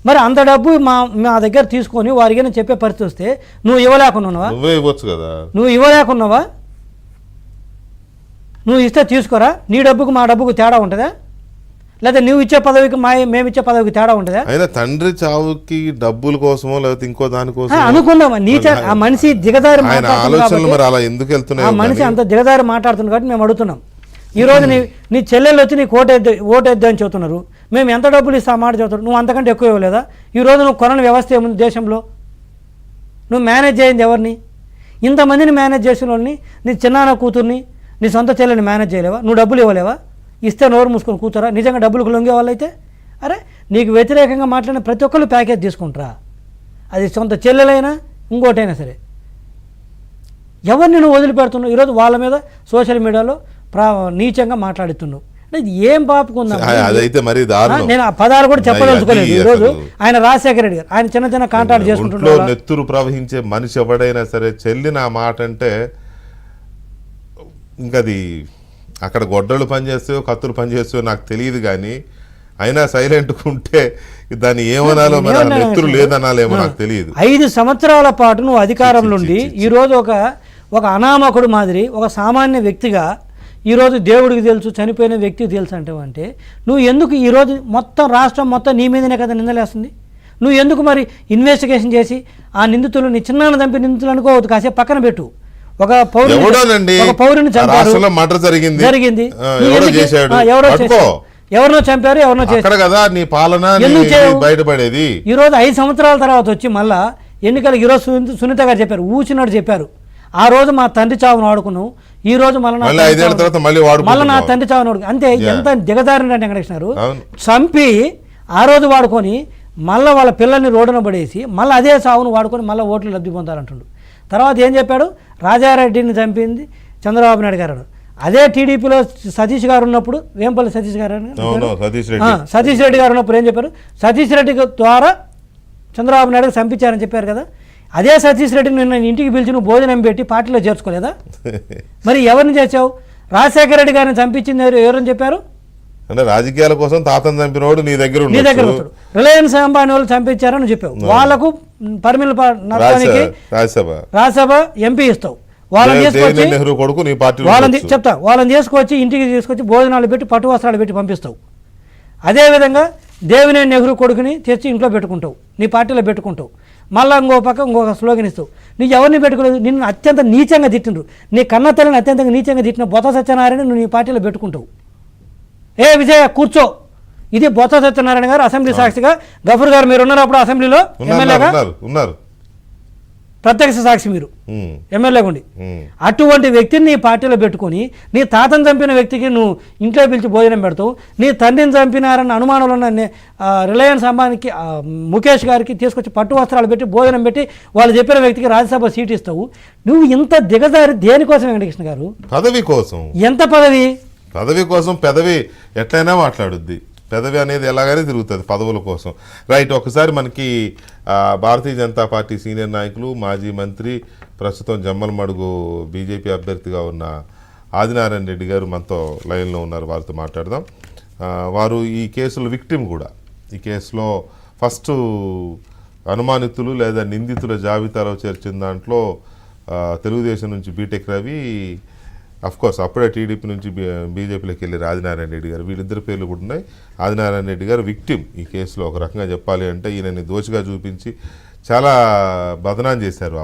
మరి అంత డబ్బు మా దగ్గర తీసుకొని వారికి చెప్పే పరిస్థితి వస్తే నువ్వు ఇవ్వలేకున్నావా? నువ్వు ఇవ్వలేకున్నావా? నువ్వు ఇస్తే తీసుకోరా, నీ డబ్బుకు మా డబ్బుకు తేడా ఉంటుందా? లేదా నువ్వు ఇచ్చే పదవికి మేము ఇచ్చే పదవికి తేడా ఉంటుందా? తండ్రి చావుకి డబ్బుల కోసమో లేకపోతే ఇంకో దానికోసం అనుకుందామా? ఆ మనిషి దిగదారి ఆ మనిషి అంత దిగదారి మాట్లాడుతుంది కాబట్టి మేము అడుగుతున్నాం. ఈరోజు నీ చెల్లెళ్ళు వచ్చి నీకు ఓటేద్దు అని చెబుతున్నారు. మేము ఎంత డబ్బులు ఇస్తా మాట చెబుతున్నారు. నువ్వు అంతకంటే ఎక్కువ ఇవ్వలేదా? ఈరోజు నువ్వు కొనని వ్యవస్థ ఏముంది దేశంలో? నువ్వు మేనేజ్ చేయింది ఎవరిని? ఇంతమందిని మేనేజ్ చేసిన వాళ్ళని, నీ చిన్నాన్న కూతుర్ని, నీ సొంత చెల్లెని మేనేజ్ చేయలేవా? నువ్వు డబ్బులు ఇవ్వలేవా? ఇస్తే నోరు మూసుకొని కూతురా? నిజంగా డబ్బులకు లొంగే వాళ్ళైతే అరే నీకు వ్యతిరేకంగా మాట్లాడిన ప్రతి ఒక్కళ్ళు ప్యాకేజ్ తీసుకుంటారా? అది సొంత చెల్లెలైనా ఇంకోటైనా సరే. ఎవరిని నువ్వు వదిలిపెడుతున్నావు? ఈరోజు వాళ్ళ మీద సోషల్ మీడియాలో నీచంగా మాట్లాడుతున్నావు. ఇది ఏం పాపుకుందా? నేను ఆ పదాలు కూడా చెప్పదలుచుకోలేదు. ఈరోజు ఆయన రాజశేఖర రెడ్డి గారు ఆయన చిన్న కాంట్రాక్ట్ చేసుకుంటున్నారు. నెత్తురు ప్రవహించే మనిషి ఎవడైనా సరే చెల్లి నా మాట అంటే ఇంకది అక్కడ గొడ్డలు పనిచేస్తాయో కత్తులు పనిచేస్తాయో నాకు తెలియదు, కానీ అయినా సైలెంట్ ఉంటే దాన్ని ఏమనాలో మరి నెత్తురు లేదనాలేమో నాకు తెలియదు. 5 సంవత్సరాల పాటు నువ్వు అధికారంలో ఉండి ఈరోజు ఒక అనామకుడు మాదిరి ఒక సామాన్య వ్యక్తిగా ఈరోజు దేవుడికి తెలుసు, చనిపోయిన వ్యక్తికి తెలుసు అంటే నువ్వు ఎందుకు ఈరోజు మొత్తం రాష్ట్రం మొత్తం నీ మీదనే కదా నిందలేస్తుంది? నువ్వు ఎందుకు మరి ఇన్వెస్టిగేషన్ చేసి ఆ నిందితులు నీ చిన్నాన్న చంపి నిందితులు అనుకోవద్దు, కాసేపు పక్కన పెట్టు. ఒక పౌరుని చంపారు, జరిగింది, ఎవరినో చంపారు, ఎవరినో బయటపడేది. ఈరోజు 5 సంవత్సరాల తర్వాత వచ్చి మళ్ళా ఎన్నికలకు ఈరోజు సునీత గారు చెప్పారు, ఊచినట్టు చెప్పారు. ఆ రోజు మా తండ్రి చావును వాడుకున్నావు, ఈ రోజు మళ్ళీ నా తండ్రి చావును వాడుకు. అంతే. ఎంత దిగజారిన వెంకటేశ్వర చంపి ఆ రోజు వాడుకొని మళ్ళీ వాళ్ళ పిల్లల్ని రోడ్డున పడేసి మళ్ళీ అదే చావును వాడుకొని మళ్ళీ ఓట్లు లబ్ధి పొందాలంటుండు. తర్వాత ఏం చెప్పాడు? రాజారెడ్డిని చంపింది చంద్రబాబు నాయుడు గారు. అదే టీడీపీలో సతీష్ గారు ఉన్నప్పుడు, వేంపల్లి సతీష్ రెడ్డి గారు ఉన్నప్పుడు ఏం చెప్పారు? సతీష్ రెడ్డి ద్వారా చంద్రబాబు నాయుడు చంపించారని చెప్పారు కదా. అదే సతీష్ రెడ్డిని నిన్న ఇంటికి పిలిచి నువ్వు భోజనం పెట్టి పార్టీలో చేర్చుకోలేదా? మరి ఎవరిని చేసావు? రాజశేఖర రెడ్డి గారిని చంపించింది ఎవరని చెప్పారు? అంటే రాజకీయాల కోసం తాతను చంపినోడు నీ దగ్గర ఉంటాడు. రిలయన్స్ అంబానీ వాళ్ళు చంపించారని చెప్పావు. వాళ్ళకు పరిమిళ నష్టానికి రాజ్యసభ ఎంపీ ఇస్తావు. వాళ్ళని తీసుకొచ్చి ఇంటికి తీసుకొచ్చి భోజనాలు పెట్టి పట్టు వస్త్రాలు పెట్టి పంపిస్తావు. అదేవిధంగా దేవినేని నెహ్రూ కొడుకుని తెచ్చి ఇంట్లో పెట్టుకుంటావు, నీ పార్టీలో పెట్టుకుంటావు. మళ్ళీ ఇంకొక స్లోగన్ ఇస్తావు. నీకు ఎవరిని పెట్టుకోలేదు. నిన్ను అత్యంత నీచంగా తిట్టిండ్రు. నీ కన్న తల్లిని అత్యంత నీచంగా తిట్టిన బొత్స సత్యనారాయణ నువ్వు నీ పార్టీలో పెట్టుకుంటావు. ఏ విజయ కూర్చో. ఇది బొత్స సత్యనారాయణ గారు అసెంబ్లీ సాక్షిగా, గఫూర్ గారు మీరు ఉన్నారు అప్పుడు అసెంబ్లీలో ఎమ్మెల్యేగా, ప్రత్యక్ష సాక్షి మీరు ఎమ్మెల్యేగా ఉండి. అటువంటి వ్యక్తిని నీ పార్టీలో పెట్టుకొని నీ తాతను చంపిన వ్యక్తికి నువ్వు ఇంట్లో పిలిచి భోజనం పెడతావు. నీ తండ్రిని చంపినారన్న అనుమానంలో ఉన్న రిలయన్స్ అంబానీకి ముఖేష్ గారికి తీసుకొచ్చి పట్టు వస్త్రాలు పెట్టి భోజనం పెట్టి వాళ్ళు చెప్పిన వ్యక్తికి రాజ్యసభ సీట్ ఇస్తావు. నువ్వు ఇంత దిగజారి దేనికోసం వెంకటకృష్ణ గారు? పదవి కోసం. ఎంత పదవి? పదవి కోసం. పెదవి ఎట్లయినా మాట్లాడుద్ది. పెదవి అనేది ఎలాగైనా తిరుగుతుంది పదవుల కోసం. రైట్. ఒకసారి మనకి భారతీయ జనతా పార్టీ సీనియర్ నాయకులు, మాజీ మంత్రి, ప్రస్తుతం జమ్మలమడుగు బీజేపీ అభ్యర్థిగా ఉన్న ఆదినారాయణ రెడ్డి గారు మనతో లైన్లో ఉన్నారు. వారితో మాట్లాడదాం. వారు ఈ కేసులో విక్టిమ్ కూడా. ఈ కేసులో ఫస్ట్ అనుమానితులు లేదా నిందితుల జాబితాలో చేర్చిన దాంట్లో తెలుగుదేశం నుంచి బీటెక్ రవి, అఫ్కోర్స్ అప్పుడే టీడీపీ నుంచి బీజేపీలోకి వెళ్ళి ఆదినారాయణ రెడ్డి గారు, వీళ్ళిద్దరు పేర్లు కూడా ఉన్నాయి. ఆదినారాయణ రెడ్డి గారు విక్టిమ్ ఈ కేసులో. ఒక రకంగా చెప్పాలి అంటే ఈయనని దోషిగా చూపించి చాలా బదనాం చేశారు.